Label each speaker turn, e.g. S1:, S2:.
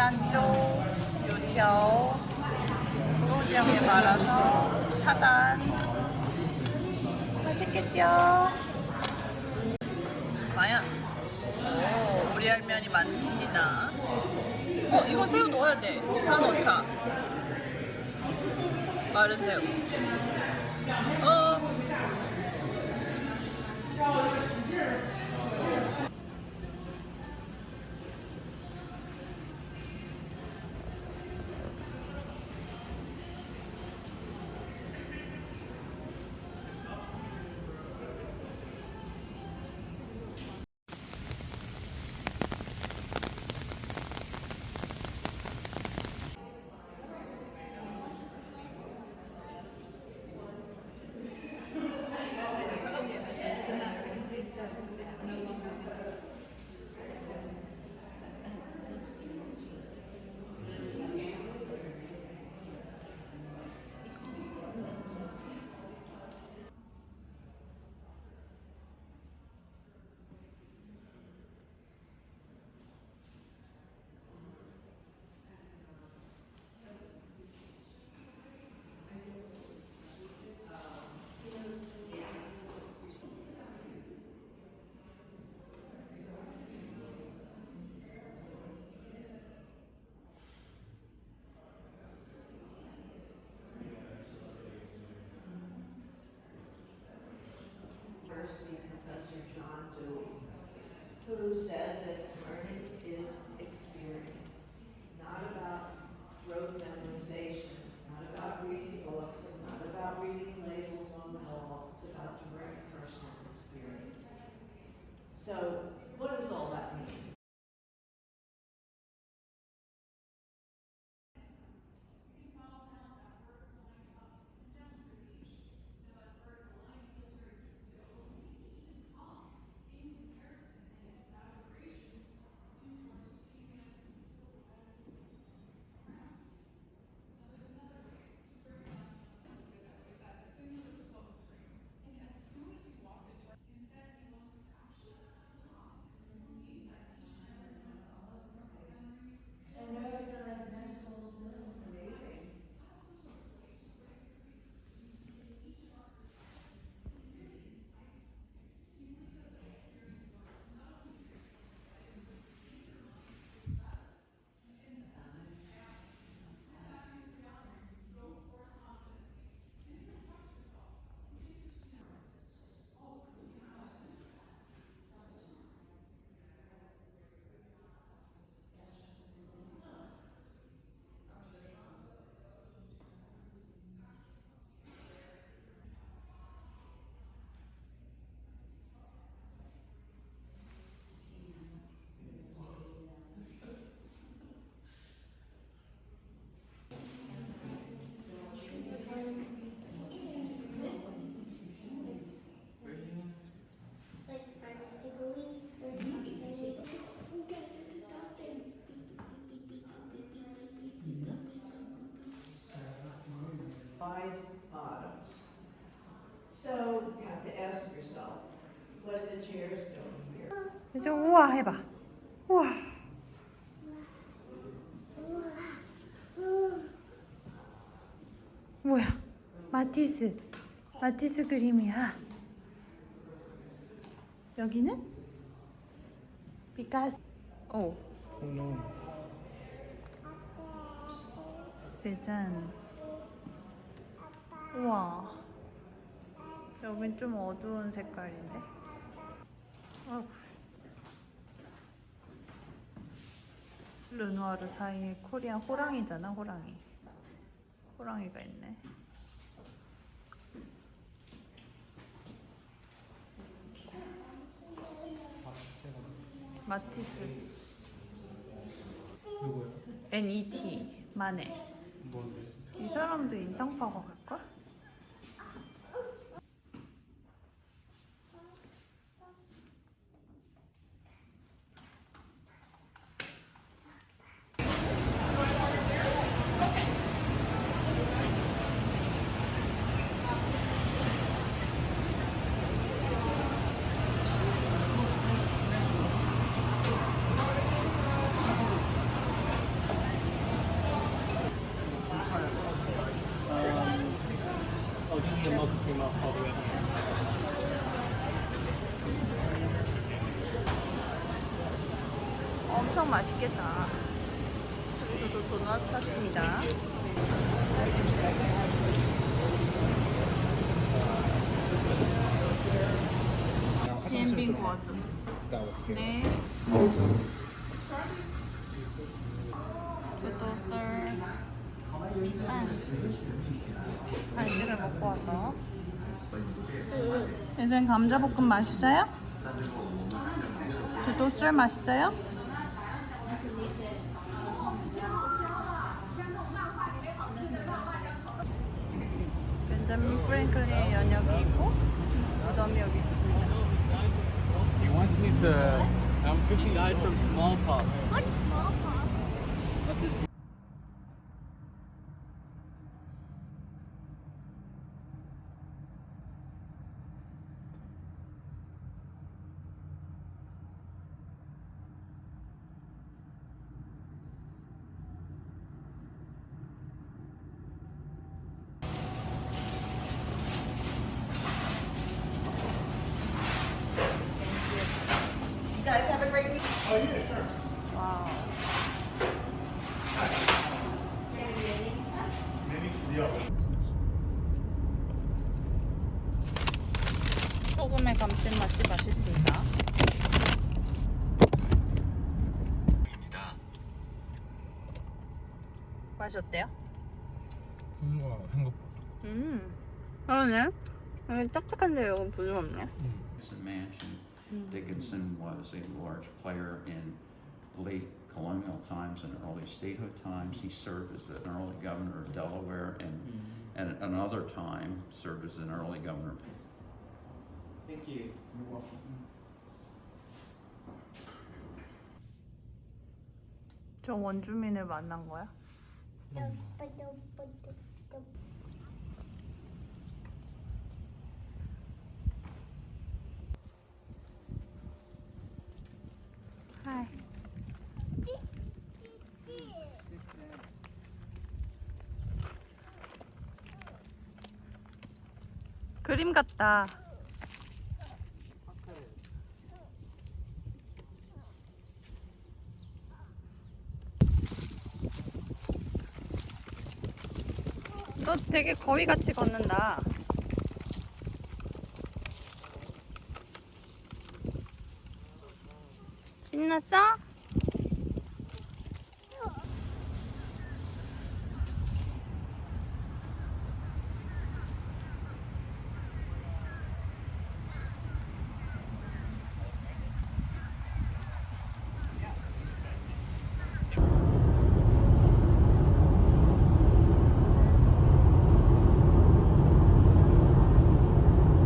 S1: 단조, 요条, 우로지향에 말아서 차단. 맛있겠죠? 과연? 오, 우리 할머니 만듭니다. 이거 새우 넣어야 돼. 다 넣자. 마른 새우.
S2: University Professor John Dewey, who said that learning is experience, not about rote memorization, not about reading books, and not about reading labels on the wall. It's about direct personal experience. So, what does all that mean? Wide bottoms. So you have to ask yourself, what are the chairs doing here?
S1: 이제 우와 해봐. 우와. 뭐야? 마티스 그림이야. 여기는 피카소. 오. 세잔. 우와. 여긴 좀 어두운 색깔인데. 어휴. 르누아르 사이에 코리안 호랑이잖아, 호랑이. 호랑이가 있네. 마티스.
S3: 누구야?
S1: NET 마네.
S3: 뭔데?
S1: 이 사람도 인상파가 갈까? 엄청 맛있겠다. 여기서도 도넛 샀습니다. 지엔빙果子. 네. 두도썰. 간식을 먹고 와서. 예전엔 감자볶음 맛있어요? 두도썰 맛있어요? 벤자민 프랭클린의 연역이 있고 어덤이 여기 있습니다.
S3: He wants me to. He died from smallpox.
S4: What's smallpox?
S2: You guys have a great week.
S1: 와우. 소금의 감칠맛이 맛있습니다. 맛이 어때요?
S3: 한국보다.
S1: 그러네. 여기 딱딱한데 여기 부드럽네.
S5: Dickinson Mansion. Dickinson was a large player in late colonial times and early statehood times. He served as an early governor of Delaware and another time served as an early governor.
S3: Thank you. You're welcome.
S1: 저 원주민을 만난 거야? 하이. 그림 같다. 너 되게 거위같이 걷는다. 신났어?